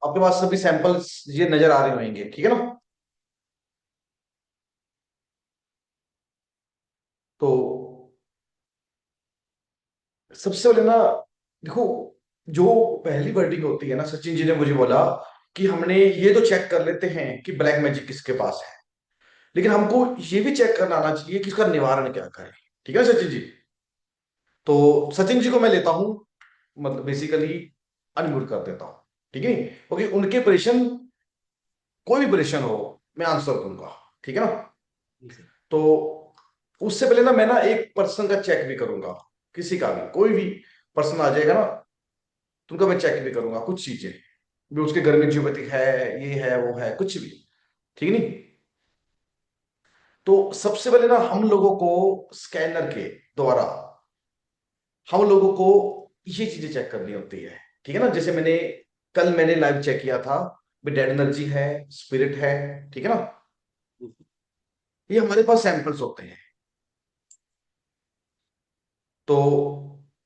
आपके पास सभी सैंपल्स ये नजर आ रहे होंगे, ठीक है ना। तो सबसे पहले ना देखो, जो पहली वर्डिंग होती है ना, सचिन जी ने मुझे बोला कि हमने ये तो चेक कर लेते हैं कि ब्लैक मैजिक किसके पास है, लेकिन हमको ये भी चेक करना आना चाहिए कि उसका निवारण क्या करें। ठीक है ना सचिन जी। तो सचिन जी को मैं लेता हूं, मतलब बेसिकली अनम्यूट कर देता हूं, ठीक है। क्योंकि उनके प्रश्न, कोई भी प्रश्न हो, मैं आंसर दूंगा, ठीक है ना। तो उससे पहले ना मैं ना एक पर्सन का चेक भी करूंगा, किसी का भी, कोई भी पर्सन आ जाएगा ना, तो उनका मैं चेक भी करूंगा, कुछ चीजें भी उसके घर में ज्योपैथिक है, ये है वो है, कुछ भी, ठीक नहीं। तो सबसे पहले ना हम लोगों को स्कैनर के द्वारा हम लोगों को ये चीजें चेक करनी होती है, ठीक है ना। जैसे मैंने लाइव चेक किया था, डेड एनर्जी है, स्पिरिट है, ठीक है ना। ये हमारे पास सैंपल्स होते हैं, तो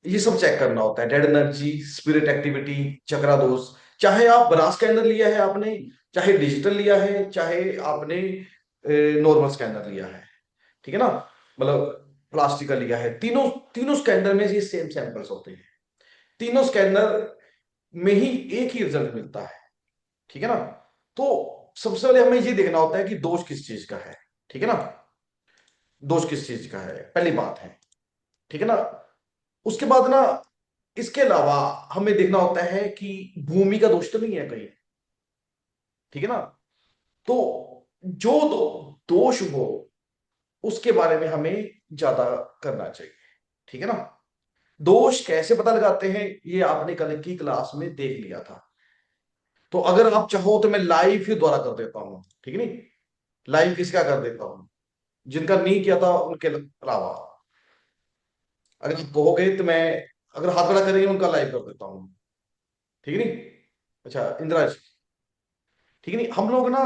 ये सब चेक करना होता है, डेड एनर्जी, स्पिरिट एक्टिविटी, चक्रा दोष। चाहे आप ब्रास स्कैनर लिया है आपने, चाहे डिजिटल लिया है, चाहे आपने नॉर्मल स्कैनर लिया है, ठीक है ना, मतलब प्लास्टिक का लिया है, तीनों तीनों स्कैनर में ये सेम सैंपल्स होते हैं। तीनों स्कैनर में ही एक ही रिजल्ट मिलता है, ठीक है ना। तो सबसे पहले हमें ये देखना होता है कि दोष किस चीज का है, ठीक है ना। दोष किस चीज का है, पहली बात है, ठीक है ना। उसके बाद ना, इसके अलावा हमें देखना होता है कि भूमि का दोष तो नहीं है कहीं, ठीक है ना। तो जो दोष हो, उसके बारे में हमें ज्यादा करना चाहिए, ठीक है ना। दोष कैसे पता लगाते हैं, ये आपने कल की क्लास में देख लिया था। तो अगर आप चाहो तो मैं लाइव ही द्वारा कर देता हूं, ठीक है नहीं। लाइव किसका कर देता हूं, जिनका नहीं किया था उनके अलावा। अगर आप कहोगे तो मैं, अगर हाथ खड़ा करेंगे उनका लाइव कर देता हूँ, ठीक है नहीं। अच्छा इंदिरा जी, ठीक है नहीं। हम लोग ना,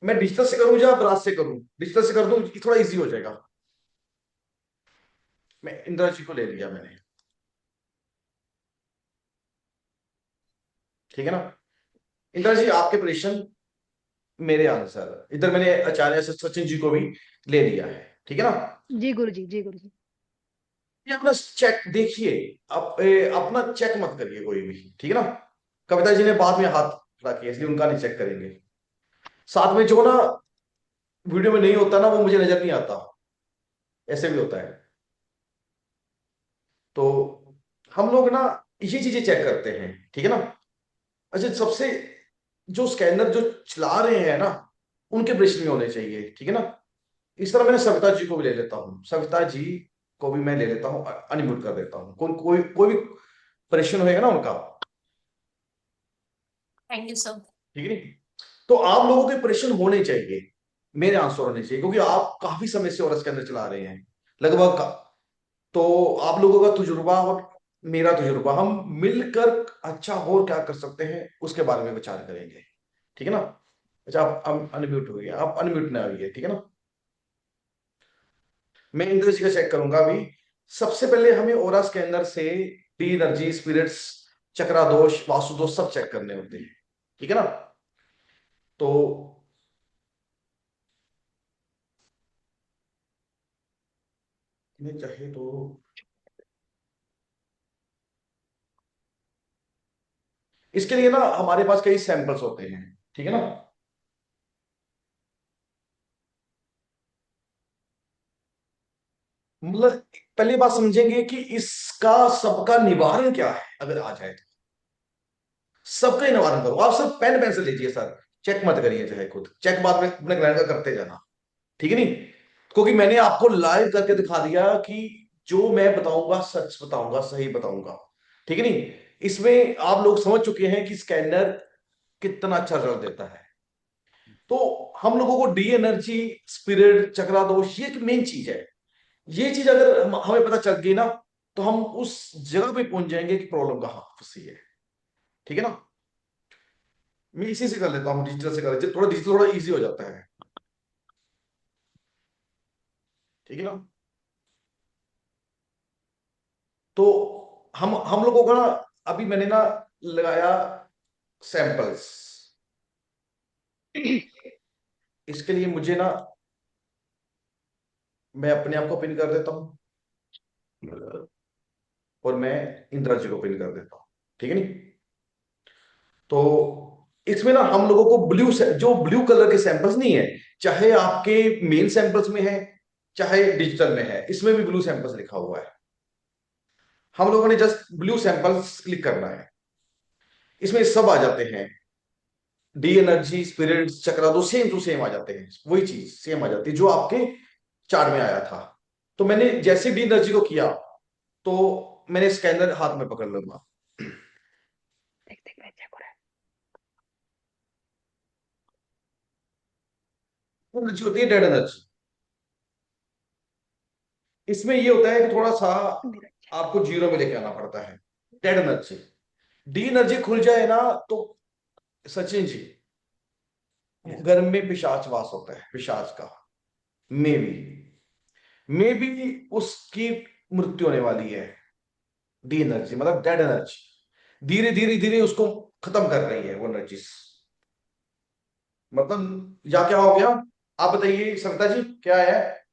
मैं डिजिटल से करूं या ब्रास से करूं, डिजिटल से कर दूं कि थोड़ा इजी हो जाएगा। मैं इंदिरा जी को ले लिया मैंने, ठीक है ना। इंदिरा जी आपके प्रश्न, मेरे आंसर, इधर मैंने आचार्य से सचिन जी को भी ले लिया है, ठीक है ना। जी गुरु जी, जी गुरु जी। ये अपना चेक देखिए, अपना चेक मत करिए कोई भी, ठीक है ना। कविता जी ने बाद में हाथ खड़ा किया, इसलिए उनका नहीं चेक करेंगे। साथ में जो ना वीडियो में नहीं होता ना, वो मुझे नजर नहीं आता, ऐसे भी होता है। तो हम लोग ना ये चीजें चेक करते हैं, ठीक है ना। अच्छा, सबसे जो स्कैनर जो चला रहे हैं ना, उनके प्रश्न भी होने चाहिए, ठीक है ना। इस तरह मैंने सविता जी को भी ले लेता हूँ, सविता जी को भी मैं ले लेता हूँ, अनम्यूट कर देता हूँ, कोई कोई भी प्रश्न होएगा ना उनका, थैंक यू सर। ठीक है नहीं। तो आप लोगों के प्रश्न होने चाहिए, मेरे आंसर होने चाहिए, क्योंकि आप काफी समय से और इसके अंदर चला रहे हैं, लगभग तो आप लोगों का तजुर्बा और मेरा तजुर्बा, हम मिलकर अच्छा और क्या कर सकते हैं उसके बारे में विचार करेंगे, ठीक है ना। अच्छा आप अनम्यूट हो गया, आप अनम्यूट ना होइए, ठीक है ना। मैं इंद्र जी का चेक करूंगा अभी। सबसे पहले हमें ओरा स्कैनर से डी एनर्जी, स्पिरिट्स, चक्रा दोष, वास्तु दोष सब चेक करने होते हैं, ठीक है ना। तो मैं चाहे तो इसके लिए ना हमारे पास कई सैंपल्स होते हैं, ठीक है ना। मतलब पहली बात समझेंगे कि इसका सबका निवारण क्या है, अगर आ जाए तो सबका ही निवारण करो। आप सब पेन पेंसिल लीजिए सर, चेक मत करिए, चाहे खुद चेक बाद में अपने ग्रैंड का करते जाना, ठीक है नहीं। क्योंकि मैंने आपको लाइव करके दिखा दिया कि जो मैं बताऊंगा सच बताऊंगा, सही बताऊंगा, ठीक है नहीं। इसमें आप लोग समझ चुके हैं कि स्कैनर कितना अच्छा रिजल्ट देता है। तो हम लोगों को डी एनर्जी, स्पिरिट, चक्रा दोष, ये एक मेन चीज है। ये चीज अगर हमें पता चल गई ना, तो हम उस जगह पे पहुंच जाएंगे कि प्रॉब्लम कहाँ फंसी है, ठीक है ना। मैं इसी से कर लेता हूँ, डिजिटल से कर, थोड़ा डिजिटल थोड़ा इजी हो जाता है, ठीक है ना। तो हम लोगों को ना, अभी मैंने ना लगाया सैंपल्स। इसके लिए मुझे ना, मैं अपने आप को पिन कर देता हूं और मैं इंदिरा जी को पिन कर देता हूं, ठीक है नहीं। तो इसमें ना हम लोगों को ब्लू, जो ब्लू कलर के सैंपल्स नहीं है, चाहे आपके मेन सैंपल्स में है चाहे डिजिटल में है, इसमें भी ब्लू सैंपल्स लिखा हुआ है। हम लोगों ने जस्ट ब्लू सैंपल्स क्लिक करना है, इसमें सब आ जाते हैं। डी एनर्जी, स्पिरिट, चक्रा, दो सेम टू सेम आ जाते हैं, वही चीज सेम आ जाती है जो आपके चार्ट में आया था। तो मैंने जैसे डी एनर्जी को किया तो मैंने स्कैनर हाथ में पकड़ लूंगा। देख देख मैं चेक हो रहा है। एनर्जी होती है डेड एनर्जी। इसमें ये होता है कि थोड़ा सा मेरा आपको जीरो में लेके आना पड़ता है। डेड एनर्जी, डी एनर्जी खुल जाए ना तो सचिन जी, यस घर में पिशाच वास होता है, पिशाच का। मे भी उसकी मृत्यु होने वाली है। डी एनर्जी मतलब डेड एनर्जी धीरे धीरे धीरे उसको खत्म कर रही है वो एनर्जीज। मतलब या क्या हो गया, आप बताइए सविता जी, क्या है?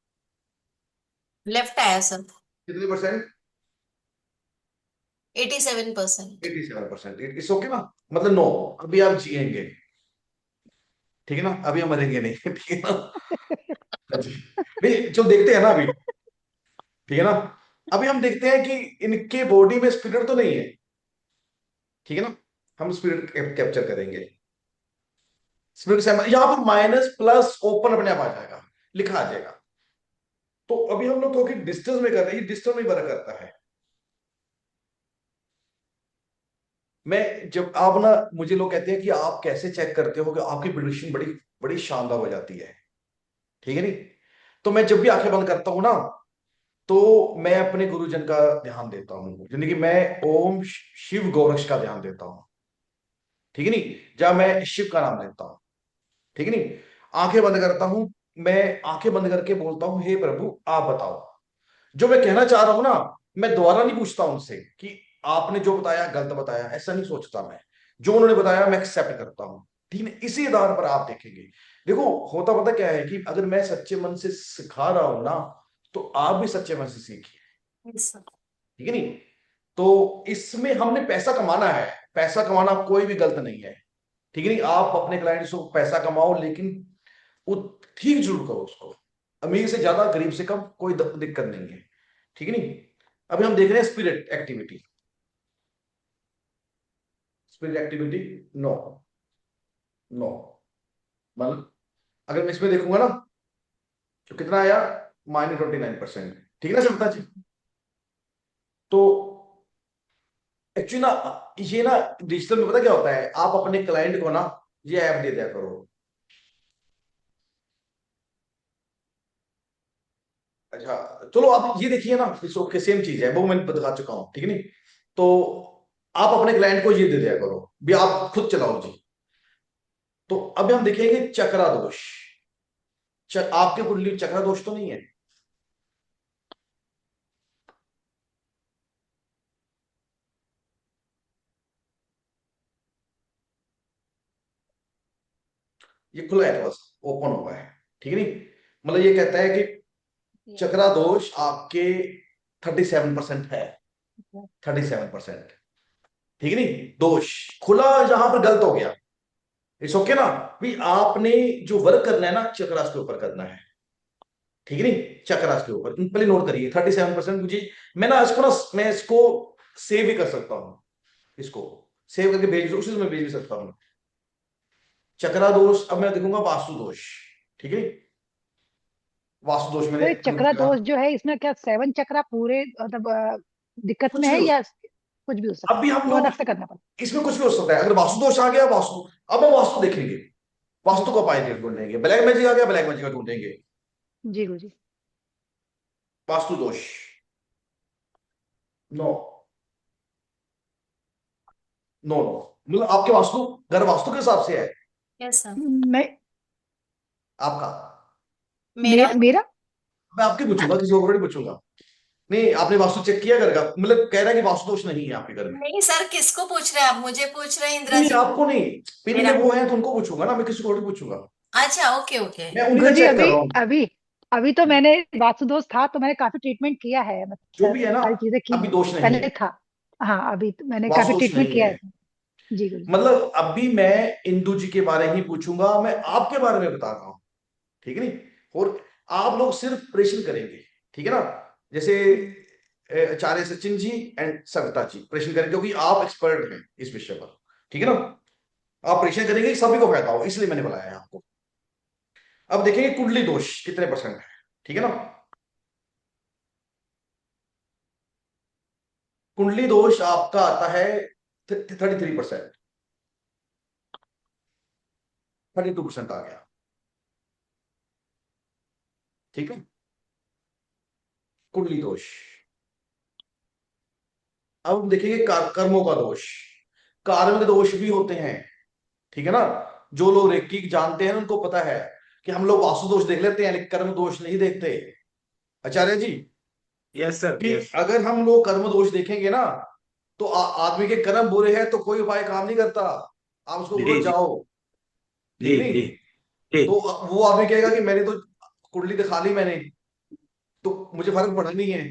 लेफ्ट आया सर। कितने परसेंट? 87%। 87%। इट्स ओके ना, मतलब नो, अभी आप जिएंगे, ठीक है ना, अभी हम मरेंगे नहीं ठीक है ना। हाँ जी। नहीं, जो देखते हैं ना अभी, ठीक है ना, अभी हम देखते हैं कि इनके बॉडी में स्पिरिट तो नहीं है, ठीक है ना। हम स्पिरिट कैप्चर करेंगे। स्पिरिट से यहां पर माइनस प्लस ओपन अपने आप आ जाएगा, लिखा आ जाएगा। तो अभी हम लोग क्योंकि डिस्टेंस में कर रहे हैं, ये डिस्टेंस में वर्क करता है। मैं जब आप ना, मुझे लोग कहते हैं कि आप कैसे चेक करते हो कि आपकी प्रिडिक्शन बड़ी बड़ी शानदार हो जाती है, ठीक है नहीं। तो मैं जब भी आंखें बंद करता हूं ना, तो मैं अपने गुरुजन का ध्यान देता हूँ, यानी कि मैं ओम शिव गौरक्ष का ध्यान देता हूँ, ठीक है नहीं, जहां मैं शिव का नाम लेता हूँ, ठीक है नहीं। आंखें बंद करता हूं, मैं आंखें बंद करके बोलता हूँ, हे प्रभु आप बताओ जो मैं कहना चाह रहा हूं ना। मैं दोबारा नहीं पूछता उनसे कि आपने जो बताया गलत बताया, ऐसा नहीं सोचता मैं। जो उन्होंने बताया मैं एक्सेप्ट करता हूं, ठीक है। इसी आधार पर आप देखेंगे, देखो होता पता क्या है कि अगर मैं सच्चे मन से सिखा रहा हूं ना, तो आप भी सच्चे मन से सीखिए, यस सर। ठीक है नहीं। तो इसमें हमने पैसा कमाना है, पैसा कमाना कोई भी गलत नहीं है, ठीक है नहीं। आप अपने क्लाइंट्स को पैसा कमाओ, लेकिन वो ठीक जरूर करो उसको। अमीर से ज्यादा, गरीब से कम, कोई दिक्कत नहीं है, ठीक है नहीं। अभी हम देख रहे हैं spirit activity. Spirit activity, no, no, मतलब अगर मैं इसमें देखूंगा ना तो कितना आया, -29%, ठीक है ना समता जी। तो एक्चुअली ना, ये ना डिजिटल में पता क्या होता है, आप अपने क्लाइंट को ना ये ऐप दे दिया करो। अच्छा, चलो आप ये देखिए ना, इट्स ओके, सेम चीज है, वो मैं बता चुका हूँ, ठीक है नहीं। तो आप अपने क्लाइंट को ये दे दिया करो, भी आप खुद चलाओ जी। तो अभी हम देखेंगे चक्रा दोष। आपके कुंडली चक्रा दोष तो नहीं है? ये खुला है, तो बस ओपन हुआ है, ठीक है नहीं। मतलब ये कहता है कि चक्रा दोष आपके 37% है, 37%, ठीक है नहीं। दोष खुला, जहां पर गलत हो गया, इट्स ओके ना। भी आपने जो वर्क करना है ना, चक्रास के ऊपर करना है, ठीक है नहीं। चक्रास के ऊपर पहले नोट करिए 37%। मुझे, मैं ना इसको ना, मैं इसको सेव भी कर सकता हूँ, इसको सेव करके भेज, उसी में भेज भी सकता हूँ। चक्रा दोष, अब मैं देखूंगा वास्तु दोष, ठीक है। वास्तु दोष तो मैंने ये चक्रा दोष जो है, इसमें क्या 7 चक्रा पूरे मतलब दिक्कत में कुछ भी है, हो या सकता कुछ भी हो है। सकता अभी है, हम वो लोग अलग से करना पड़ता इसमें कुछ भी हो सकता है, अगर वास्तु दोष आ गया, वास्तु, अब हम वास्तु देखेंगे, है? जी वास्तु को पाएंगे, ढूंढेंगे। ब्लैक मैजिक आ गया, ब्लैक मैजिक का ढूंढेंगे। जी गुरु जी। वास्तु दोष, नो, नो, नो, मतलब आपके वास्तु, घर वास्तु के हिसाब से है यस सर। मैं आपका। मेरा। मेरा मैं आपके पूछूंगा, किसी और को नहीं पूछूंगा। नहीं, आपने वास्तु चेक किया घर का? मतलब कह रहा है कि वास्तु दोष नहीं है आपके घर में। नहीं सर, किसको पूछ रहे हैं आप? मुझे पूछ रहे हैं इंदिरा नहीं, जी? आपको नहीं, पिन मेरा में वो है तो उनको पूछूंगा ना, मैं किसी को और नहीं पूछूंगा। अच्छा, ओके ओके। मैं उन्हीं का गुरुजी चेक कर अभी रहा हूँ। अभी अभी तो मैंने वास्तु दोष था तो मैंने काफी ट्रीटमेंट किया है, जो भी है ना, सारी चीजें की अभी हैं। दोष नहीं पहले है, था। हाँ, अभी तो मैंने काफी वास्तु दोष ट्रीटमेंट नहीं किया है। है। जी गुरुजी। मतलब अभी मैं इंदु जी के बारे ही पूछूंगा, मैं आपके बारे में बता रहा हूँ, ठीक है नहीं? और आप लोग सिर्फ प्रेषण करेंगे, ठीक है ना? जैसे आचार्य सचिन जी एंड सविता जी प्रेषण करेंगे, क्योंकि आप एक्सपर्ट हैं इस विषय पर, ठीक है ना? आप प्रेषण करेंगे, सभी को फायदा हो, इसलिए मैंने बुलाया है आपको। अब देखेंगे कुंडली दोष कितने परसेंट है, ठीक है ना? कुंडली दोष आपका आता है 33%, 32% आ गया, ठीक है? कुंडली दोष। अब हम देखेंगे कर्मों का दोष। कार्मिक दोष भी होते हैं, ठीक है ना? जो लोग रेकी जानते हैं उनको पता है कि हम लोग वास्तु दोष देख लेते हैं लेकिन कर्म दोष नहीं देखते, आचार्य जी। यस सर, कि यस। अगर हम लोग कर्म दोष देखेंगे ना, तो आदमी के कर्म बुरे हैं तो कोई उपाय काम नहीं करता, आप उसको बोलो जी जी जाओ, जी ठीक नहीं? जी जी तो वो आदमी कहेगा कि मैंने तो कुंडली दिखा ली मैंने, तो मुझे फर्क पड़ा नहीं है।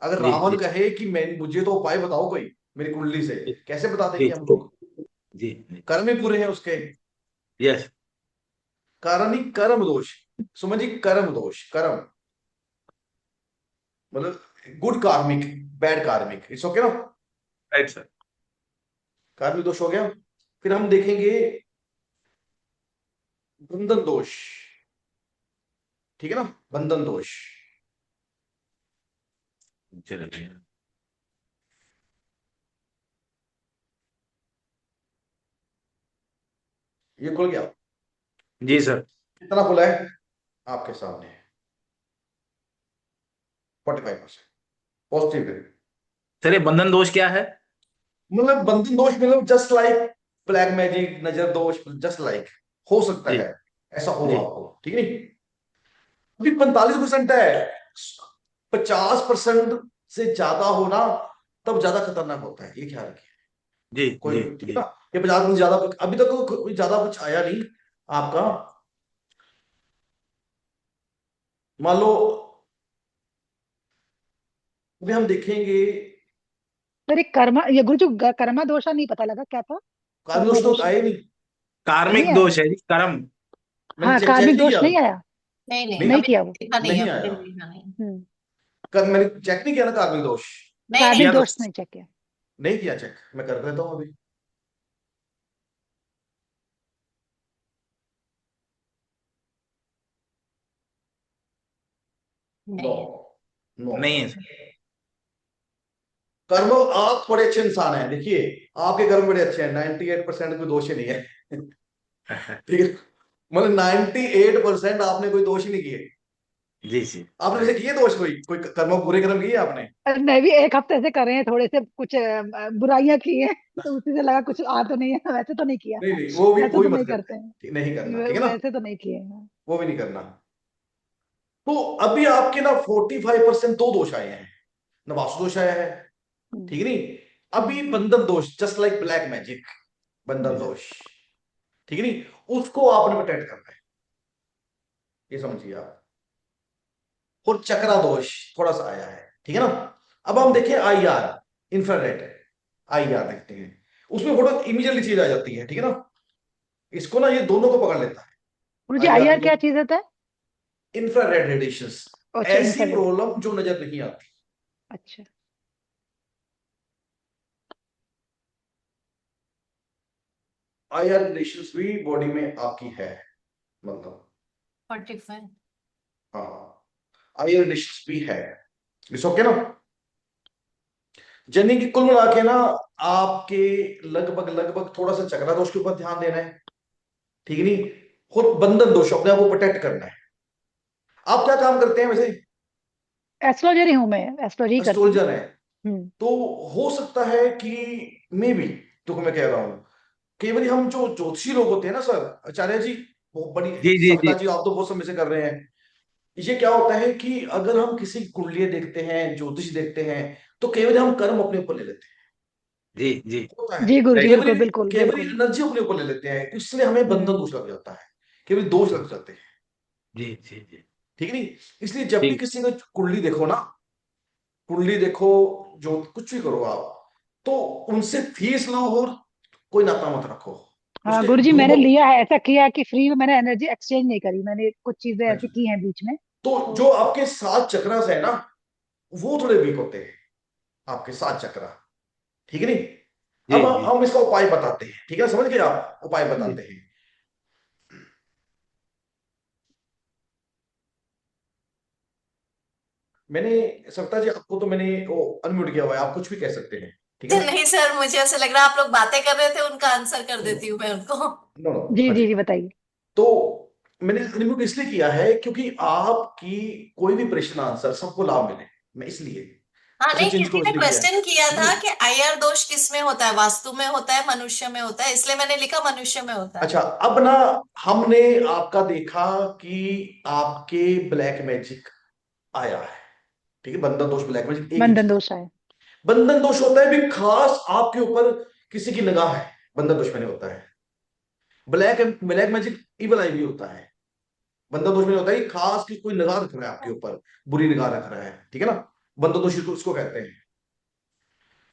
अगर जी रावण जी कहे कि मैं, मुझे तो उपाय बताओ कोई मेरी कुंडली से, कैसे बता जी देंगे हम लोग? जी कर्म ही पूरे हैं उसके। यस। कारण ही कर्म दोष, समझिए, कर्म दोष, कर्म मतलब गुड कार्मिक, बैड कार्मिक, इट्स ओके ना? Right sir. कार्मिक दोष हो गया। फिर हम देखेंगे बंधन दोष, ठीक है ना? बंधन दोष। चलिए। ये खुल गया? जी सर। कितना खुला है आपके सामने? 45% पॉजिटिव है। सर ये बंधन दोष क्या है? मतलब बंधन दोष मतलब जस्ट लाइक ब्लैक मैजिक, नजर दोष, जस्ट लाइक हो सकता जी है ऐसा हो जी आपको, ठीक है नहीं? अभी 45% है, 50% से ज्यादा होना तब ज्यादा खतरनाक होता है, ये ख्याल रखिए। जी कोई जी भी, ठीक जी है ना? ये 50% ज्यादा, अभी तक कोई ज्यादा कुछ आया नहीं आपका। मान लो अभी हम देखेंगे, सर एक ये गुरुजी कर्मा दोषा नहीं पता लगा क्या था। कर्मा कार्मिक तो दोष आए नहीं, नहीं कार्मिक आया। दोष है जी, कर्म। मैंने हाँ, चेक कार्मिक नहीं दोष किया, नहीं आया। नहीं नहीं, नहीं, नहीं अभी किया वो। देखा नहीं है, नहीं अभी आया। देखा नहीं। हम्म। मैंने चेक नहीं किया ना कार्मिक दोष, नहीं नहीं। कार्मिक किया तो दोष नहीं चेक किया। नहीं किया चेक, मैं कर देता हूं अभी। नो, नहीं है। नो। नहीं है सर। कर्म, आप बड़े अच्छे इंसान हैं, देखिए आपके कर्म बड़े अच्छे हैं, 98% कोई दोष ही नहीं है। ठीक है, मतलब 98% आपने कोई दोष ही नहीं किए। जी जी आपने वैसे राइट। किए दोष, कोई कोई कर्म, बुरे कर्म किए आपने? मैं भी एक हफ्ते से कर रहे हैं, थोड़े से कुछ बुराइयां की हैं तो उसी से लगा कुछ आ तो नहीं है। वैसे तो नहीं किया। नहीं नहीं, वैसे वो भी तो मत नहीं करते करना, हैं। नहीं करना, ठीक है ना? वैसे तो नहीं किए हैं। वो भी नहीं करना। तो अभी आपके ना 45% दो दोष आए हैं, ना वास्तु दोष आया है, हम्म, ठीक नहीं? अभी हम्म। बंधन दोष, जस्ट लाइक ब्लैक मैजिक, बंधन जी दोष, ठीक नहीं? उसको आपने प्रोटेक्ट करना है, ये समझिए आप। और चक्रा दोष थोड़ा सा आया है, ठीक है ना? अब हम देखें IR, इंफ्रारेड IR देखते हैं, उसमें फोटो इमीडिएटली चीज आ जाती है, ठीक है ना? इसको ना, ये दोनों को पकड़ लेता है, गुरुजी IR आईआर को, क्या चीज होता है? इंफ्रारेड रेडिएशंस, अच्छा, ऐसी इंफ्रारेड। प्रॉब्लम जो नजर नहीं आती। अच्छा। IR रेडिएशंस भी बॉडी में आपकी है, मतलब 45। हाँ, IR रेडिएशंस भी है, इस ओके ना? यानी कि कुल मिला के ना, आपके लगभग लगभग थोड़ा सा चक्रा दोष के ऊपर ध्यान देना है, ठीक नहीं? और बंधन दोष, अपने आप को प्रोटेक्ट करना है। आप क्या काम करते हैं वैसे? एस्ट्रोलॉजर ही हूँ मैं, एस्ट्रोलॉजी करती हूँ। एस्ट्रोलॉजर है, हम्म। तो हो सकता है कि मे भी, तो मैं कह रहा हूं, कई बार हम जो ज्योतिषी लोग होते हैं ना सर, आचार्य जी, वो बड़ी, जी जी जी सविता जी आप तो बहुत समय से कर रहे हैं, ये क्या होता है कि अगर हम किसी की कुंडली देखते हैं, ज्योतिष देखते हैं, तो केवल हम कर्म अपने ऊपर ले लेते हैं। जी जी होता है जी गुरुजी, राइट। केवल बिल्कुल केवल बिल्कुल। एनर्जी अपने ऊपर ले लेते हैं, इसलिए हमें बंधन दोष लग जाता है, केवल दोष लग जाते हैं। जी जी जी ठीक है नहीं? इसलिए जब भी ठीक। किसी का कुंडली देखो ना, कुंडली देखो, जो कुछ भी करो आप, तो उनसे फीस लो और कोई नाता मत रखो। हाँ उसके गुरुजी, मैंने दो लिया है, ऐसा किया है कि फ्री में मैंने एनर्जी एक्सचेंज नहीं करी, मैंने कुछ चीजें ऐसी अच्छा, की हैं बीच में। तो तो जो आपके 7 चक्रास है ना, वो थोड़े वीक होते हैं, आपके 7 चक्रा। ठीक है नहीं? जी अब जी हम इसका उपाय बताते हैं, ठीक है, समझ गए आप? उपाय जी बताते हैं। मैंने, सविता जी, आपको तो मैंने वो अनम्यूट किया हुआ है, आप कुछ भी कह सकते हैं, ठीक है ना? नहीं सर, मुझे ऐसे लग रहा है आप लोग बातें कर रहे थे, उनका आंसर कर देती हूँ मैं उनको। नो नो, जी हाँ जी जी। जी, बताइए। तो मैंने अनम्यूट इसलिए किया है क्योंकि आपकी कोई भी प्रश्न आंसर सबको लाभ मिले, मैं इसलिए हाँ नहीं, सचिन जी को किसी ने इसलिए किया है। क्वेश्चन किया ठीक था है? कि आईआर दोष किस में होता है, वास्तु में होता है, मनुष्य में होता है, इसलिए मैंने लिखा मनुष्य में होता है। अच्छा, अब ना हमने आपका देखा कि आपके ब्लैक मैजिक आया है, ठीक है, बंधन दोष ब्लैक मैजिक एक ही बंधन चीज। दोष है। बंधन दोष होता है भी खास आपके ऊपर किसी की निगाह है, बंधन दोष में नहीं होता है। ब्लैक ब्लैक मैजिक इवल आई भी होता है, बंधन दोष में नहीं होता है कि खास की कोई निगाह रख रहा है आपके ऊपर, बुरी निगाह रख रहा है, ठीक है ना? बंधन दोष इसको कहते हैं।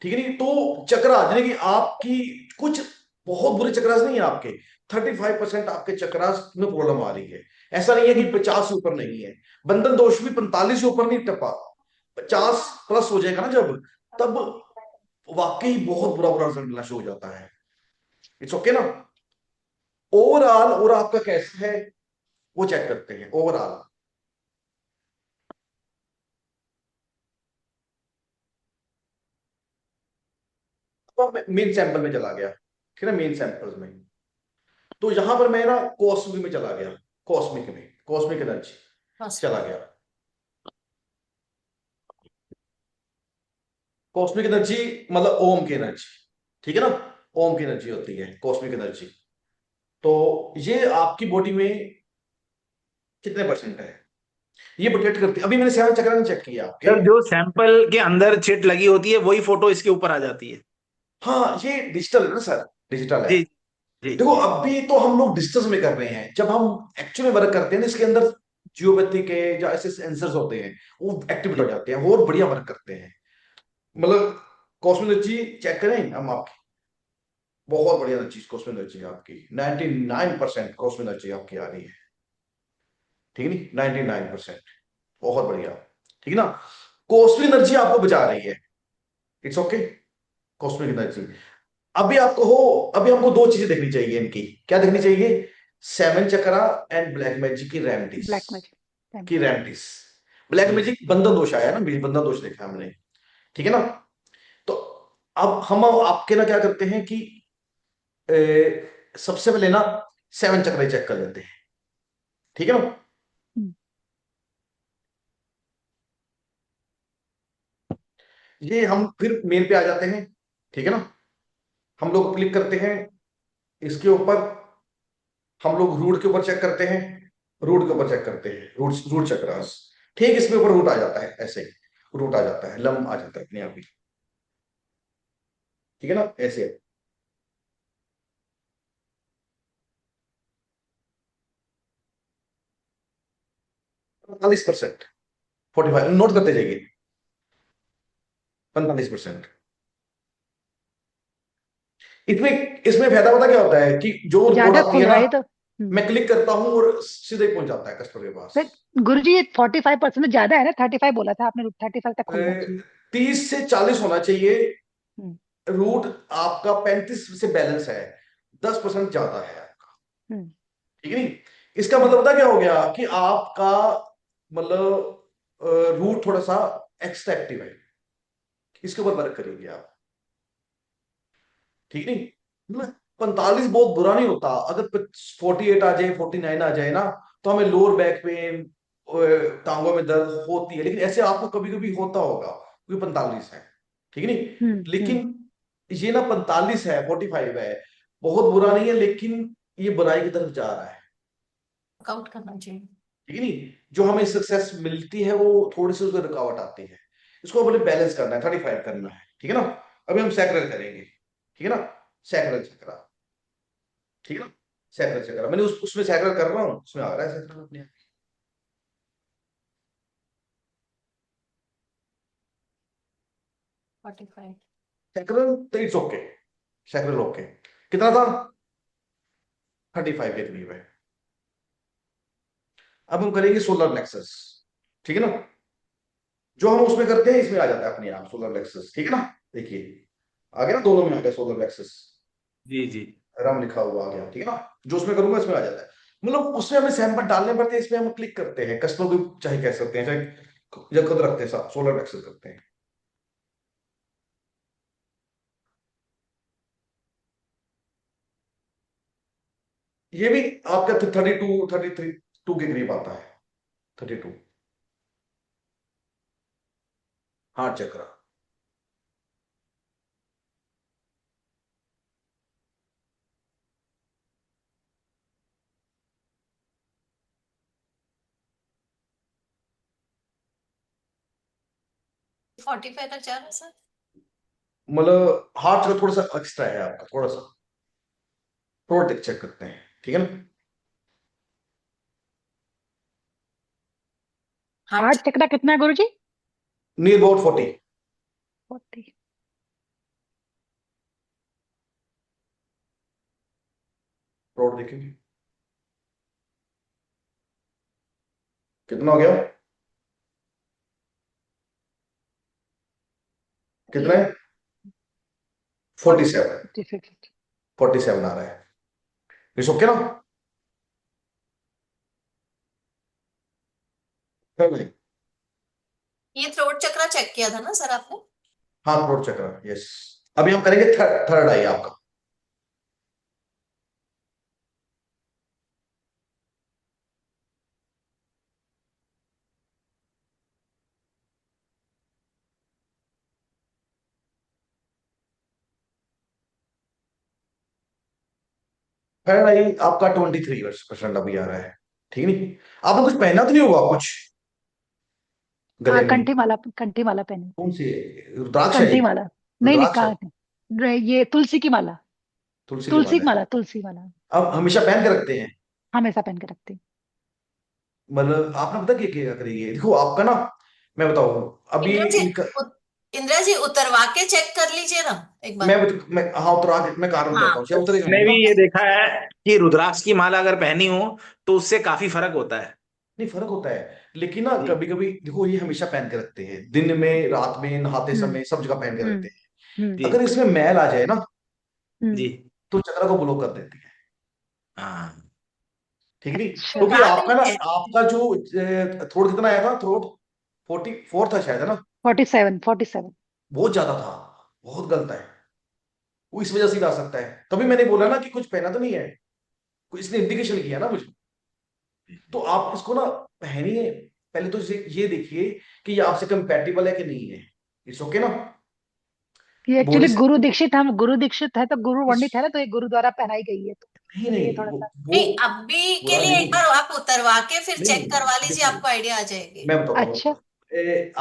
ठीक है नहीं? तो चक्रास यानी कि आपकी कुछ बहुत बुरे चक्रास नहीं है आपके, 35% आपके चक्रास में प्रॉब्लम आ रही है। ऐसा नहीं है कि 50 से ऊपर नहीं है। बंधन दोष भी 45 से ऊपर नहीं टपा, 50 प्लस हो जाएगा ना जब, तब वाकई बहुत बुरा बुरा रिजल्ट मिलना शुरू हो जाता है। इट्स ओके ना? ओवरऑल और आपका कैसा है वो चेक करते हैं ओवरऑल। तो मेन सैंपल में चला गया, ठीक है ना, मेन सैंपल्स में। तो यहां पर मैं ना कॉस्मिक में चला गया, कॉस्मिक में, कॉस्मिक एनर्जी बस। चला गया। कॉस्मिक एनर्जी मतलब ओम की एनर्जी, ठीक है ना? ओम की एनर्जी होती है कॉस्मिक एनर्जी। तो ये आपकी बॉडी में कितने परसेंट है ये प्रोटेक्ट करती है। अभी मैंने 7 चक्र चेक किया आपके। सर, जो सैंपल के अंदर चिट लगी होती है वही फोटो इसके ऊपर आ जाती है। हाँ, ये डिजिटल है ना सर, डिजिटल है। जी जी देखो, जी अभी तो हम लोग डिस्टेंस में कर रहे हैं, जब हम एक्चुअली वर्क करते हैं ना, इसके अंदर जियोपैथी के जो ऐसे सेंसर्स होते हैं वो एक्टिवेट हो जी जाते हैं और बढ़िया वर्क करते हैं। मतलब कॉस्मिक एनर्जी चेक करें हम आपकी, बहुत बढ़िया चीज कॉस्मिक एनर्जी आपकी, 99% कॉस्मिक एनर्जी आपकी आ रही है। ठीक है नी? 99% बहुत बढ़िया, ठीक है ना? कॉस्मिक एनर्जी आपको बचा रही है, इट्स ओके। कॉस्मिक एनर्जी अभी आपको हो, अभी हमको 2 चीजें देखनी चाहिए इनकी। क्या देखनी चाहिए? 7 चक्रा एंड ब्लैक मैजिक की रेमेडीज, ब्लैक मैजिक। की रेमेडीज। ब्लैक जी मैजिक बंधन दोष आया ना, बंधन दोष देखा हमने, ठीक है ना? तो अब हम आपके ना क्या करते हैं कि सबसे पहले ना 7 चक्र चेक कर लेते हैं, ठीक है ना? ये हम फिर मेल पे आ जाते हैं, ठीक है ना? हम लोग क्लिक करते हैं इसके ऊपर, हम लोग रूट के ऊपर चेक करते हैं, रूट के ऊपर चेक करते हैं, रूट रूट चक्रास। ठीक, इसके ऊपर रूट आ जाता है, ऐसे रूट आ जाता है, लम आ जाता है अपने आप ही, ठीक है ना? ऐसे 45%, 45 नोट करते जाइए, 45%। इसमें इसमें फायदा पता क्या होता है कि जो रिपोर्ट ज्यादा आती खुल है रहा ना, है तो। मैं क्लिक करता हूं और सीधे पहुंच जाता है कस्टमर के पास। सर गुरुजी, ये 45% ज्यादा है ना, 35 बोला था आपने, 35 तक खुलना चाहिए। 30 से 40 होना चाहिए। हम्म रूट आपका 35 से बैलेंस है, 10% ज्यादा है आपका, हम्म ठीक है नहीं? इसका हम्म। मतलब पता क्या हो गया कि आपका मतलब रूट थोड़ा सा एक्स्ट्रा एक्टिव है, इसके ऊपर वर्क करेंगे आप, ठीक नहीं? मतलब 45 बहुत बुरा नहीं होता, अगर 48 आ जाए, 49 आ जाए ना, तो हमें लोअर बैक पेन, टांगों में दर्द होती है, लेकिन ऐसे आपको कभी कभी होता होगा क्योंकि 45 है, ठीक नहीं? हम्म। लेकिन ये ना 45 है, 45 है, बहुत बुरा नहीं है, लेकिन ये बुराई की तरफ जा रहा है। वर्कआउट करना चाहिए। ठीक है नहीं, जो हमें सक्सेस मिलती है वो थोड़ी सी उसमें रुकावट आती है, इसको अपने बैलेंस करना है, 35 करना है, ठीक है ना। अभी हम सैक्रल करेंगे, ठीक है ना, सैक्रल चक्रा, ठीक है ना, सैक्रल चक्रा, मैंने उसमें सैक्रल कर रहा हूँ, उसमें आ रहा है सैक्रल अपने आप। Forty five. सैक्रल तो इट्स ओके, सैक्रल ओके, कितना था, 35 के करीब है। अब हम करेंगे सोलर प्लेक्सस, ठीक है ना, जो हम उसमें करते हैं इसमें आ जाता है अपने आप सोलर प्लेक्सस, ठीक है ना, देखिए आ गया ना, दोनों में आ गया सोलर प्लेक्सस, जी जी। राम लिखा हुआ आ गया, ठीक है ना, जो उसमें करूंगा इसमें आ जाता है। मतलब उसमें हमें सैंपल डालने पड़ते हैं, इसमें हम क्लिक करते हैं, कस्टमर को चाहे कह सकते हैं, चाहे जब खुद रखते हैं, साथ सोलर प्लेक्सस करते हैं। ये भी आपका 32 के करीब आता है, 32 हार्ट चक्र। 45 तक जा रहा है सर। मतलब हार्ट चक्र थोड़ा सा एक्स्ट्रा है आपका, थोड़ा सा, थोड़ा चेक करते हैं, ठीक है ना। हार्ट चक्र कितना है गुरुजी? Near about 40, 40। थ्रोट देखेंगे कितना हो गया, कितना है, 47, 50। 47 आ रहा है, इट्स ओके ना, है नहीं? ये थ्रोट चक्रा चेक किया था ना सर आपने? हाँ थ्रोट चक्र, यस। अभी हम करेंगे थर्ड आई आपका, थर्ड आई आपका 23% अभी आ रहा है, ठीक नहीं। आपने कुछ पहना तो नहीं होगा कुछ हाँ, गले में, कंठी माला पहनी। कौन सी है, रुद्राक्ष है, कंठी माला। नहीं नहीं, रुद्राक्ष है, ये तुलसी की माला। तुलसी की तुलसी माला की है, माला, तुलसी माला। अब हमेशा पहन के रखते हैं। हमेशा पहन के रखती हूँ। मतलब आपने पता क्या करेंगे, देखो आपका ना, मैं बताऊं अभी इंदिरा जी, इनका, इंदिरा जी उतरवा के चेक कर लीजिए ना एक बार। मैं हाँ उतरा मैं कारण हाँ बताता हूँ, क्या उतरेगा मैंने नहीं भी ना। ये देखा है कि रुद्राक्ष की माला अगर पहनी हो तो उससे काफी फर्क होता है। नहीं फर्क होता है, लेकिन ना जी कभी कभी देखो ये हमेशा पहन के रखते हैं, दिन में रात में नहाते हम्म। समय सब जगह पहन के रखते हम्म। हैं, हम्म। अगर जी इसमें मैल आ जाए ना हम्म। जी। तो चक्र को ब्लॉक कर देती है, हाँ ठीक है नहीं, अच्छा। क्योंकि बात आपका ना, नहीं है। आपका जो थ्रोट कितना आया था, थ्रोट 44 था शायद, है ना, 47, 47। बहुत ज्यादा था, बहुत गलत है, वो इस वजह से भी आ सकता है, तभी मैंने बोला ना कि कुछ पहना तो नहीं है, इसने इंडिकेशन किया ना मुझे। तो आप इसको ना पहनिए, पहले तो ये देखिए कि ये आपसे कंपैटिबल है कि नहीं है, इट्स ओके ना, ये बॉडी एक्चुअली से, गुरु दीक्षित है, तो गुरु इस, वर्णित है ना, तो ये गुरु द्वारा पहनाई गई है, तो नहीं इसलिए नहीं थोड़ा सा। वो नहीं, अभी के बुरा लिए एक नहीं, बार आप उतरवा के फिर चेक नहीं करवा लीजिए, देखो आपको आइडिया आ जाएगी। मैं बताता हूँ, अच्छा।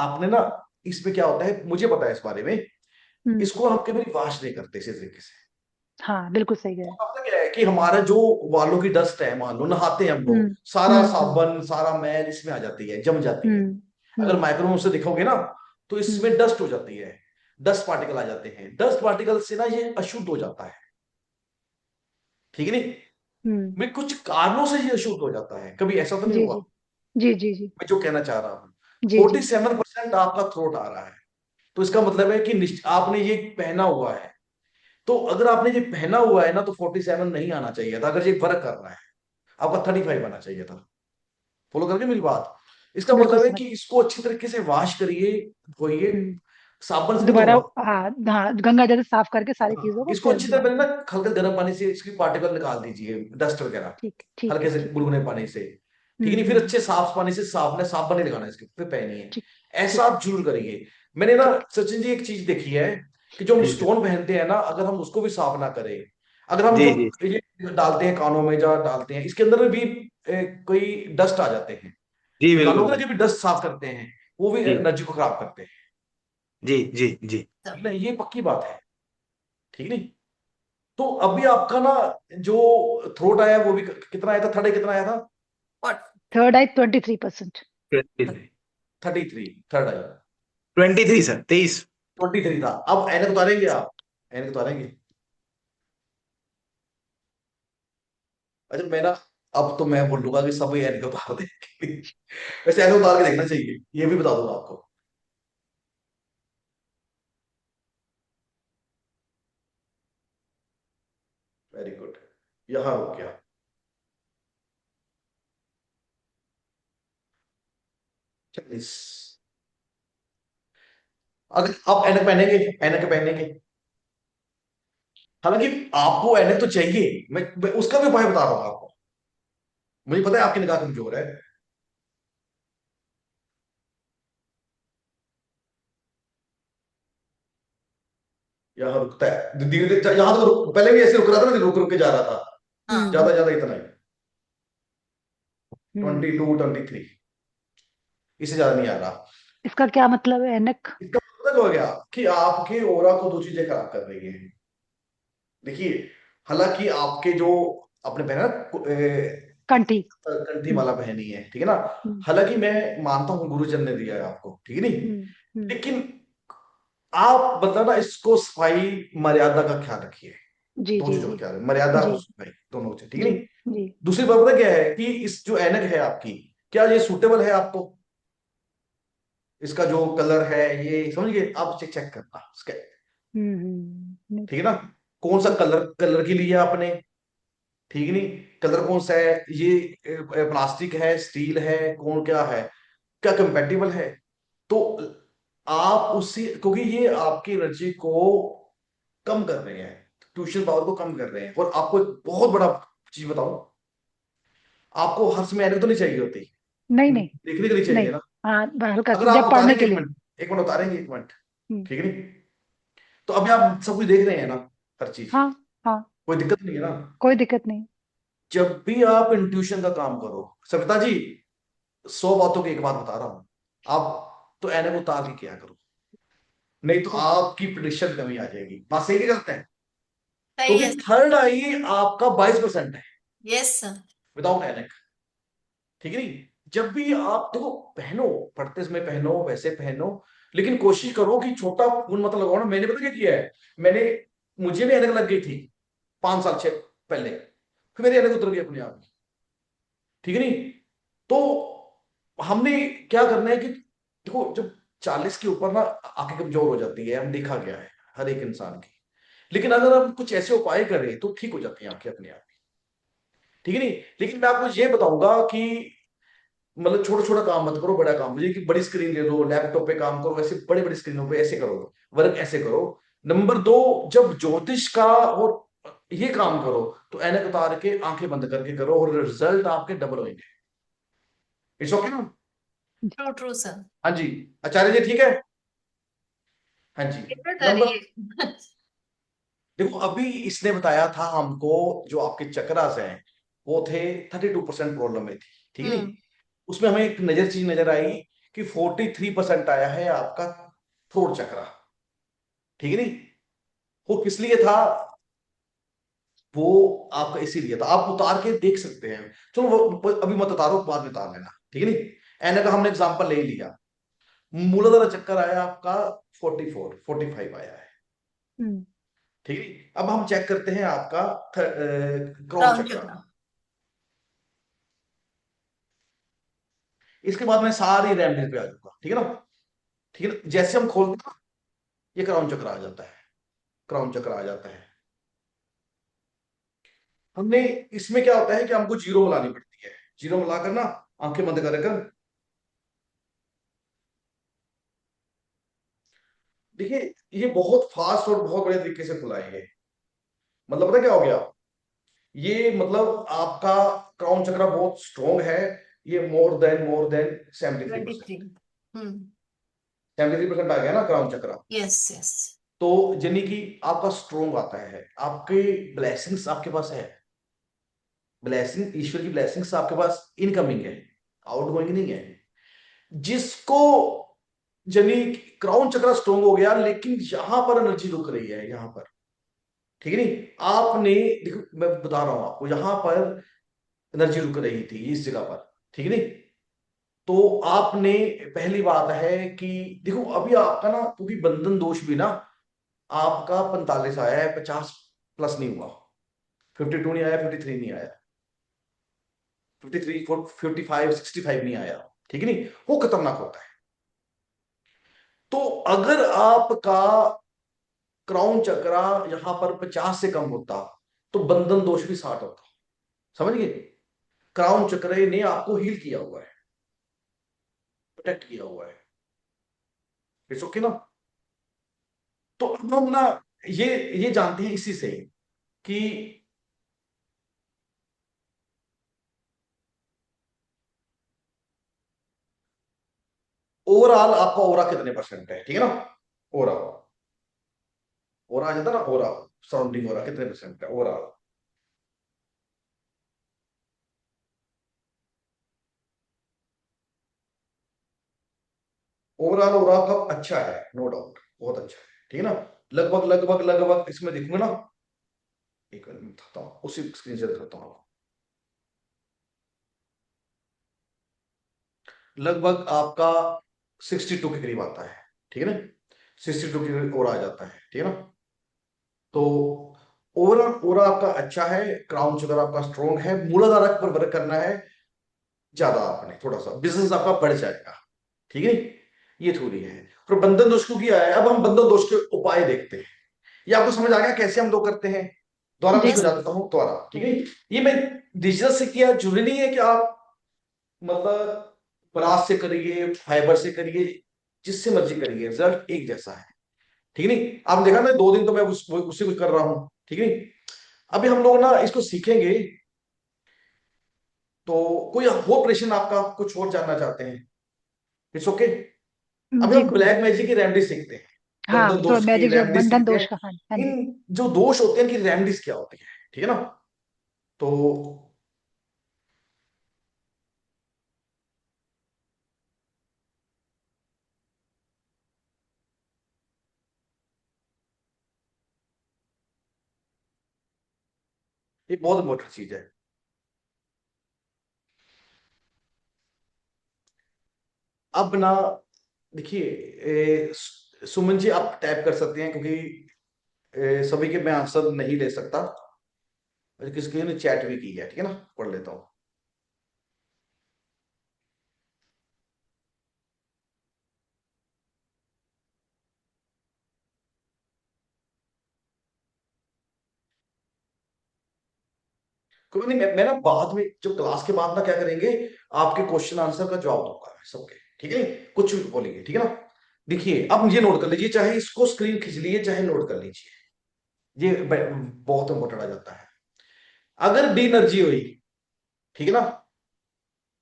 आपने ना, इसमें क्या होता है मुझे पता है इस बारे में, हम्म। इसको हम कभी वॉश नहीं करते इसी तरीके से। हाँ, बिल्कुल सही है। पता क्या है कि हमारा जो बालों की डस्ट है, मान लो नहाते हैं हम लोग, हम्म। सारा हम्म। साबन सारा मैल इसमें आ जाती है, जम जाती है, हम्म। अगर हम्म। माइक्रोवेव से देखोगे ना तो हम्म। इसमें डस्ट हो जाती है, डस्ट पार्टिकल आ जाते हैं, डस्ट पार्टिकल से ना ये अशुद्ध हो जाता है, ठीक है नहीं, हम्म। मैं कुछ कारणों से ये अशुद्ध हो जाता है, कभी ऐसा तो नहीं जी हुआ, जी। जी जी जी। मैं जो कहना चाह रहा हूँ, जी जी। 47% आपका थ्रोट आ रहा है, तो इसका मतलब है कि आपने ये पहना हुआ है, तो अगर आपने ये पहना हुआ है ना तो 47 नहीं आना चाहिए था, अगर ये वर्क कर रहा है आपका 35 आना चाहिए था, फॉलो करके मेरी बात, इसका बिल्कुल मतलब है समझ। कि इसको अच्छी तरीके से वॉश करिए, धोइए, हम्म। साबुन से नहीं दोबारा। धोना, हाँ हाँ, गंगा जल से साफ करके सारी हाँ, चीजों को इसको फिर अच्छी तरह दोबारा। पहले ना हल्के गर्म पानी से इसकी पार्टिकल निकाल दीजिए, डस्ट वगैरह, ठीक ठीक है, हल्के से ठीक है। गुनगुने पानी से, ठीक है नहीं, फिर अच्छे साफ पानी से साफ ने साबुन नहीं लगाना इसके, फिर पहनिए, ठीक। ऐसा ठीक है। आप जरूर करिए। मैंने ना ठीक। सचिन जी एक चीज देखी है कि जो हम जी स्टोन पहनते हैं ना, अगर हम उसको भी साफ ना करें, अगर हम जी जो जी। ये डालते हैं कानों में, जो डालते हैं इसके अंदर में भी कोई डस्ट आ जाते हैं, जी गालों बिल्कुल। के भी डस्ट साफ करते हैं, वो भी जी एनर्जी को खराब करते हैं। जी जी जी। ठीक है, ये पक्की बात है। ठीक नहीं? तो अभी आपका ना जो थ्रोट आया वो भी कितना आया था, थर्ड कितना आया था? और थर्ड आई 23%। 33, थर्ड आया 23 सर, 23। 23 था। अब एनक उतारेंगे आप? एनक उतारेंगे? अच्छा मैं ना, अब तो मैं बोलूंगा कि सभी एनक उतार देंगे। वैसे एनक उतार के देखना चाहिए, ये भी बता दूंगा आपको। Very good. यहां रुक गया। 40। अगर आप एनक पहनेंगे, एनक पहनेंगे, हालांकि आपको एनक तो चाहिए, मैं उसका भी उपाय बता रहा हूँ आपको। मुझे पता है आपकी निगाह कमजोर है। यहाँ रुकता है धीरे धीरे, यहाँ तो पहले भी ऐसे रुक रहा था ना, रुक रुक के जा रहा था। हाँ ज्यादा ज्यादा इतना ही, हम्म 22, 23, इससे ज्यादा नहीं आ रहा। इसका क्या मतलब है एनक? इसका मतलब हो गया कि आपके ओरा को दो चीजें खराब कर रही है। देखिए, हालांकि आपके जो आपने पहना ना, कंठी। कंठी हम्म माला पहनी है, ठीक है ना, हम्म हालांकि मैं मानता हूँ गुरुजन ने दिया है आपको, ठीक है नहीं, हम्म लेकिन आप मतलब ना इसको सफाई मर्यादा का ख्याल रखिए। जी दो जी चीजों जी का ख्याल है, मर्यादा जी और सफाई, दोनों से, ठीक है जी नहीं। जी। दूसरी बात पता क्या है कि इस जो ऐनक है आपकी, क्या ये सूटेबल है आपको? इसका जो कलर है, ये समझ गए आप, चेक चेक करना इसका, ठीक है ना, कौन सा कलर कलर के लिए आपने, ठीक नहीं, कलर कौन सा है, ये प्लास्टिक है, स्टील है, कौन क्या है, क्या कंपेटिबल है। तो आप उससे, क्योंकि ये आपकी एनर्जी को कम कर रहे हैं, ट्यूशन पावर को कम कर रहे हैं। और आपको एक बहुत बड़ा चीज बताऊं, आपको हर समय एनक तो नहीं चाहिए होती, नहीं नहीं देखने के लिए चाहिए नहीं। ना। हाँ हल्का अगर सा आप जब पढ़ने उतारेंगे के एक लिए। मिनट, एक मिनट उतारेंगे एक मिनट, हम्म ठीक है नहीं, तो अभी आप सब कुछ देख रहे हैं ना, हर चीज, हाँ हाँ कोई दिक्कत नहीं है ना। कोई दिक्कत नहीं। जब भी आप इंट्यूशन का काम करो, सविता जी, 100 बातों की एक बात बता रहा हूं, आप तो एनक उतार के किया करो, नहीं तो ठीक। आपकी प्रिडिक्शन कमी आ जाएगी। बात सही नहीं करते हैं? सही क्योंकि है। थर्ड आई आपका 22% है यस। विदाउट एनक, ठीक है नहीं। जब भी आप देखो, पहनो, पढ़ते समय पहनो, वैसे पहनो, लेकिन कोशिश करो कि छोटा खून मत लगाओ ना। मैंने पता क्या किया है, मैंने, मुझे भी एनक लग गई थी 5 साल 6 पहले, फिर मेरी एनक उतर गई अपने आप ही, ठीक है नहीं। तो हमने क्या करना है कि देखो, जब 40 के ऊपर ना आंखें कमजोर हो जाती है, हम देखा गया है हर एक इंसान की, लेकिन अगर हम कुछ ऐसे उपाय करें तो ठीक हो जाती है आंखें अपने आप ही, ठीक है नहीं। लेकिन मैं आपको ये बताऊंगा कि मतलब छोटा छोटा काम मत करो, बड़ा काम, मुझे कि बड़ी स्क्रीन ले लो, लैपटॉप पे काम करो, ऐसे बड़े बड़े स्क्रीनों पे ऐसे करो, वर्क ऐसे करो। नंबर 2, जब ज्योतिष का और ये काम करो तो ऐनक उतार के आंखें बंद करके करो, और रिजल्ट आपके डबल होंगे। इट्स ओके ना? True true sir. हाँ जी, आचार्य जी ठीक है। हाँ जी। नंबर, करिए। देखो अभी इसने बताया था हमको, जो आपके चक्रास हैं वो थे 32% प्रॉब्लम में थी, ठीक है नहीं। हम्म उसमें हमें एक चीज नजर आई कि 43% आया है आपका थ्रोट चक्रा, ठीक है नहीं। वो किस लिए था, वो आपका इसीलिए था, आप उतार के देख सकते हैं। चलो वो अभी मत उतारो, बाद में उतार लेना, ठीक है नहीं। एना का हमने एग्जांपल ले ही लिया। मूलाधार चक्कर आया आपका 45 आया है, हम्म ठीक है। अब हम चेक करते हैं आपका क्राउन राउंड चक्र। चक्रा। इसके बाद मैं सारी रेमेडीज पे आ जाऊंगा, ठीक है ना। ठीक है ना, जैसे हम खोलते हैं ना, ये क्राउन चक्र आ जाता है, क्राउन चक्र आ जाता है। हमने, इसमें क्या होता है कि हमको जीरो मिलानी पड़ती है, जीरो मिलाकर ना, आंखें बंद कर कर, देखिए, ये बहुत फास्ट और बहुत बड़े तरीके से खुला है ये। मतलब पता क्या हो गया, ये मतलब आपका क्राउन चक्र बहुत स्ट्रॉन्ग है। ये मोर देन 73%, 23। हम्म। 73% आ गया ना क्राउन चक्र। Yes yes. तो यानी कि आपका स्ट्रॉन्ग आता है, आपके ब्लेसिंग्स आपके पास है, ब्लेसिंग, ईश्वर की ब्लेसिंग्स आपके पास इनकमिंग है, आउटगोइंग नहीं है। जिसको जनी क्राउन चक्र स्ट्रोंग हो गया, लेकिन यहां पर एनर्जी रुक रही है, यहां पर, ठीक है नहीं, आपने देखो मैं बता रहा हूं आपको, यहां पर एनर्जी रुक रही थी इस जगह पर, ठीक है नहीं, तो आपने, पहली बात है कि देखो अभी आपका ना, क्योंकि बंधन दोष भी ना आपका 45 आया है, 50 प्लस नहीं हुआ, 52 नहीं आया, 53 नहीं आया, 53 55 65 नहीं आया, ठीक है नहीं, वो खतरनाक होता है। तो अगर आपका क्राउन चक्रा यहां पर 50 से कम होता तो बंधन दोष भी 60 होता, समझ गए? क्राउन चक्र ने आपको हील किया हुआ है, प्रोटेक्ट किया हुआ है, इट्स ओके ना। तो अब हम ना ये जानते हैं इसी से कि ओवरऑल आपका ओरा कितने परसेंट है, ठीक है ना, ओरा, ओरा आ जाता ना, ओरा सराउंडिंग ओरा कितने परसेंट है ओवरऑल। ओवरऑल ओरा का अच्छा है, नो डाउट, बहुत अच्छा है, ठीक है ना, लगभग लगभग लगभग इसमें देखूंगा ना, एक मिनट में बताता हूँ, उसी स्क्रीन से दिखाता हूँ, लगभग आपका 62 के करीब आता है, ठीक है ना, 62 के करीब और आ जाता है, ठीक है ना। तो ओवरऑल पूरा आपका अच्छा है, क्राउन शुगर आपका स्ट्रॉन्ग है, मूलाधार पर वर्क करना है ज्यादा, आपने थोड़ा सा बिजनेस आपका बढ़ जाएगा, ठीक है, ये थोड़ी है। और बंधन दोष क्यों किया है, अब हम बंधन दोष के उपाय देखते हैं, ये आपको समझ आ गया कैसे हम लोग करते हैं, दोबारा मैं जी समझा देता हूँ दोबारा, ठीक है। ये मैं डिजिटल से किया, जरूरी नहीं है कि आप मतलब ब्रास से करिए, फाइबर से करिए, जिससे मर्जी करिए, रिजल्ट एक जैसा है, ठीक है नहीं। आपने देखा ना 2 दिन तो मैं उससे कुछ कर रहा हूं, ठीक है नहीं। अभी हम लोग ना इसको सीखेंगे, तो कोई और प्रश्न आपका, कुछ और जानना चाहते हैं, इट्स ओके। अभी जी हम गुरुजी। ब्लैक मैजिक की रेमेडी सीखते हैं, हाँ बंधन तो दोष की मैजिक जो रेमेडी बंधन सीखते दोष हैं, का, हाँ हाँ जी। इन जो दोष होते हैं इनकी रेमेडीज क्या होती है, ठीक है ना। तो ये बहुत इंपॉर्टेंट चीज है। अब ना देखिए, सुमन जी आप टाइप कर सकते हैं, क्योंकि सभी के मैं आंसर नहीं ले सकता, किसके ने चैट भी की है, ठीक है ना, पढ़ लेता हूँ। कोई नहीं, मैं ना बाद में जो क्लास के बाद ना क्या करेंगे, आपके क्वेश्चन आंसर का जवाब दूंगा मैं सबके, ठीक है नहीं, कुछ भी बोलेंगे, ठीक है ना। देखिए अब ये नोट कर लीजिए, चाहे इसको स्क्रीन खींच लीजिए, चाहे नोट कर लीजिए, ये बहुत इंपॉर्टेंट आ जाता है। अगर डी एनर्जी हुई, ठीक है ना,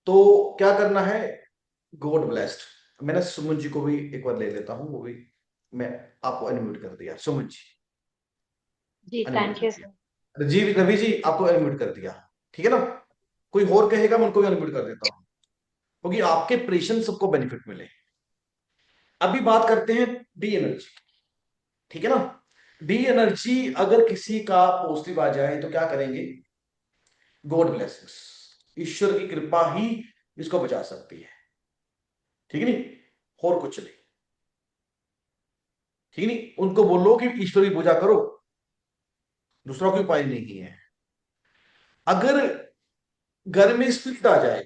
तो क्या करना है, गॉड ब्लेस्ड। मैंने सुमन जी को भी एक बार ले लेता हूं, वो भी मैं आपको अनम्यूट कर दिया, सुमन जी जी अनम्यूट थैंक कर यू दिया, सर। रजीव रवि जी आपको अनम्यूट कर दिया, ठीक है ना। कोई और कहेगा मैं उनको भी अनम्यूट कर देता हूँ, क्योंकि आपके प्रेशन सबको बेनिफिट मिले। अभी बात करते हैं डी एनर्जी, ठीक है ना। डी एनर्जी अगर किसी का पॉजिटिव आ जाए तो क्या करेंगे, गॉड ब्लेसिंग्स, ईश्वर की कृपा ही इसको बचा सकती है, ठीक है नहीं, और कुछ नहीं, ठीक है नहीं। उनको बोलो कि ईश्वर की पूजा करो, दूसरा कोई उपाय नहीं है। अगर घर में स्पिरिट आ जाए,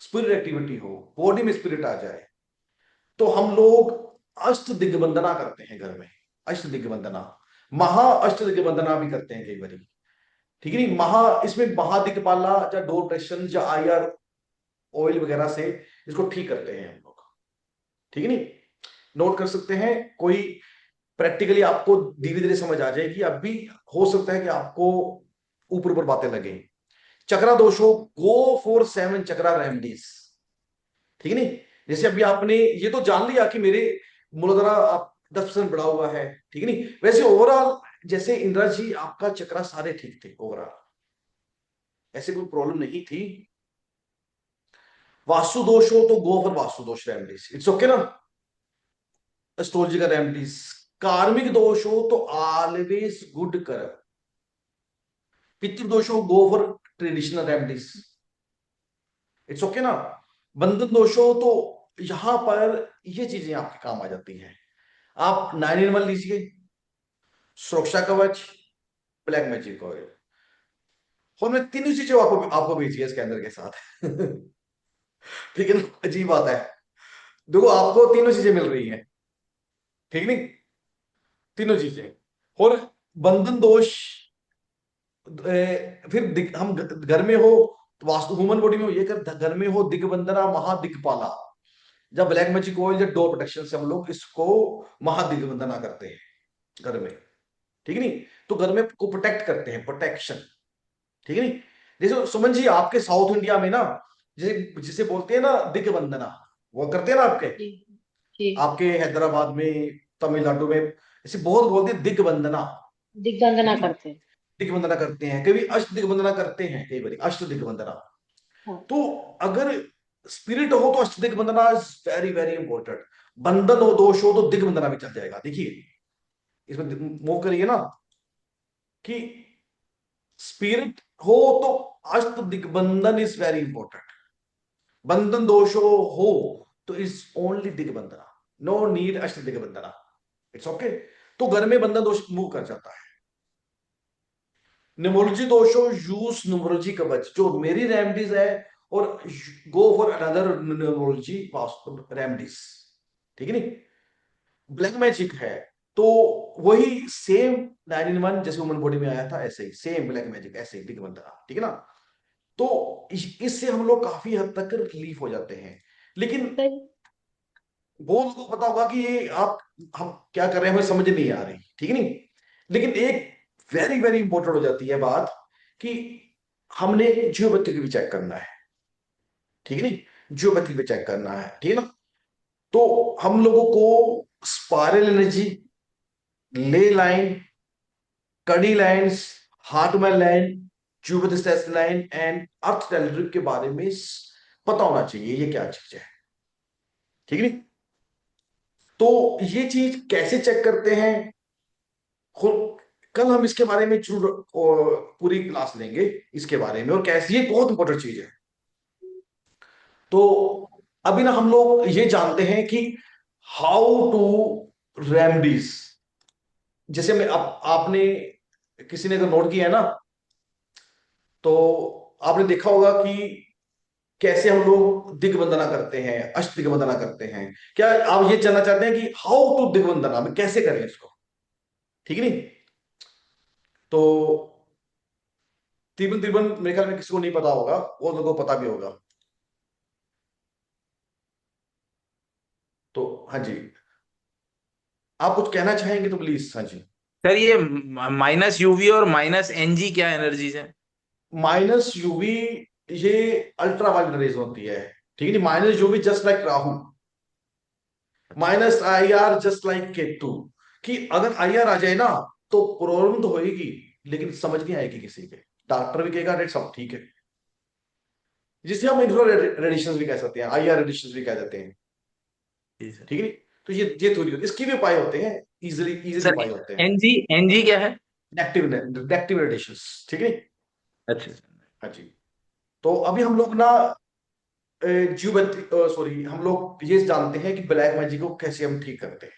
स्पिरिट एक्टिविटी हो, बॉडी में स्पिरिट आ जाए, तो हम लोग अष्ट दिग्बंधना करते हैं घर में, अष्ट दिग्बंधना, महा अष्ट दिग्बंधना भी करते हैं कई बार, ठीक है नहीं। इसमें महादिक्पाला या डोर प्रेशन या आईआर ऑयल वगैरह से इसको ठीक करते हैं हम लोग, ठीक है नहीं, नोट कर सकते हैं। कोई प्रैक्टिकली आपको धीरे धीरे समझ आ जाएगी, अब भी हो सकता है कि आपको ऊपर ऊपर बातें लगे। चक्रा दोषो, गो फॉर 7 चक्रा रेमेडीज, ठीक है नहीं। जैसे अभी आपने ये तो जान लिया कि मेरे मूलाधार आप 10% बढ़ा हुआ है, ठीक है नहीं। वैसे ओवरऑल जैसे इंदिरा जी आपका चक्रा सारे ठीक थे ओवरऑल, ऐसी कोई प्रॉब्लम नहीं थी। वास्तु दोष हो तो गो फॉर वास्तु दोष रेमेडीज, इट्स ओके ना, एस्ट्रोलॉजी का रेमेडीज। कार्मिक दोष हो तो ऑलवेज गुड कर। पितृ दोष हो go for traditional remedies, it's okay ना। बंधन दोष हो तो यहां पर ये चीजें आपके काम आ जाती हैं। आप 9-in-1 लीजिए, सुरक्षा कवच, ब्लैक मैजिक ऑयल, और मैं तीनों चीजें आपको आपको भेजी है इसके अंदर के साथ। ठीक है ना, अजीब बात है। देखो आपको तीनों चीजें मिल रही हैं, ठीक नहीं, तीनों चीजें। और बंधन दोष फिर हम घर में हो तो वास्तु ह्यूमन बॉडी में हो ये कर, घर में हो दिग्बंधना महादिग्पाला, जब ब्लैक मैजिक ऑयल या डोर प्रोटेक्शन से हम लोग इसको महादिग्बंधना करते हैं घर में, ठीक नहीं, तो घर में को प्रोटेक्ट करते हैं, प्रोटेक्शन, ठीक है नहीं। जैसे सुमन जी आपके साउथ इंडिया में ना, जैसे जिसे बोलते हैं ना दिग्बंधना, वो करते हैं ना आपके जी जी आपके हैदराबाद में, तमिलनाडु में ऐसे बहुत बोलते हैं दिग्बंधना, दिग्बंधना करते हैं। दिग्बंधना करते हैं, कभी अष्ट दिग्बंधना करते हैं, कई बार अष्ट दिग्बंधना। हाँ। तो अगर स्पिरिट हो तो अष्ट दिग्बंधना इज वेरी वेरी इंपॉर्टेंट। बंधन हो दोष हो तो दिग्बंधना भी चल जाएगा। देखिए इसमें मूव करिए ना कि स्पिरिट हो तो अष्ट दिग्बंधन इज वेरी इंपॉर्टेंट। बंधन दोष हो तो इज ओनली दिग्बंधना, नो नीड अष्ट दिग्बंधना, इट्स ओके। तो घर में बंधन दोष मूव कर जाता है। न्यूमरोलॉजी दोष हो, यूज न्यूमरोलॉजी कवच, जो मेरी रेमेडीज है, और go for another numerology remedies, ठीक है नहीं। ब्लैक मैजिक है तो वही सेम 9-in-1 जैसे ह्यूमन बॉडी में आया था, ऐसे ही सेम ब्लैक मैजिक, ऐसे ही दिग्बंधना, ठीक है ना। तो इससे हम लोग काफी हद तक रिलीफ हो जाते हैं। लेकिन सही। बहुत को पता होगा कि ये आप हम क्या कर रहे हैं हमें समझ नहीं आ रही, ठीक है नहीं। लेकिन एक वेरी वेरी इंपॉर्टेंट हो जाती है बात कि हमने ज्योमेट्री भी चेक करना है, ठीक है नहीं, ज्योमेट्री भी चेक करना है, ठीक है ना। तो हम लोगों को spiral energy, ley line, Curry lines, Hartmann line, geometric line and earth telegraph के बारे में पता होना चाहिए ये क्या चीज है, ठीक है नहीं। तो ये चीज कैसे चेक करते हैं, कल हम इसके बारे में जरूर पूरी क्लास लेंगे इसके बारे में, और कैसे ये बहुत इंपॉर्टेंट चीज है। तो अभी ना हम लोग ये जानते हैं कि हाउ टू रेमडीज, जैसे मैं आपने किसी ने अगर नोट किया है ना, तो आपने देखा होगा कि कैसे हम लोग दिग्बंधना करते हैं, अष्ट दिग्बंधना करते हैं। क्या आप ये जानना चाहते हैं कि हाउ टू दिग्बंधना में कैसे करें इसको, ठीक है नहीं। तो तिब्बन तिब्बन मेरे ख्याल में किसी को नहीं पता होगा, वो लोगों को पता भी होगा। तो हाँ जी, आप कुछ कहना चाहेंगे तो प्लीज। हाँ जी। सर ये माइनस यूवी और माइनस एनजी क्या एनर्जीज है? माइनस यूवी ये अल्ट्रा वायलेट रेज होती है, ठीक है नहीं। Minus UV just like Rahu, minus IR just like Ketu. कि अगर आईआर आ जाए ना तो प्रॉब्लम तो होगी, लेकिन समझ नहीं आएगी किसी के, डॉक्टर भी कहेगा रेट सब ठीक है, जिसे हम इंफ्रा रेडिएशन भी कह सकते हैं, आईआर रेडिएशन भी कह देते हैं, जी सर। ठीक है नहीं। तो ये थोड़ी इसकी भी उपाय होते हैं, इजीली सर उपाय होते हैं। एनजी एनजी क्या है? नेगेटिव रेडिएशन, ठीक है नहीं। अच्छा हाँ जी। तो अभी हम लोग ना ज्योमेट्री, सॉरी, हम लोग ये जानते हैं कि ब्लैक मैजिक को कैसे हम ठीक करते हैं,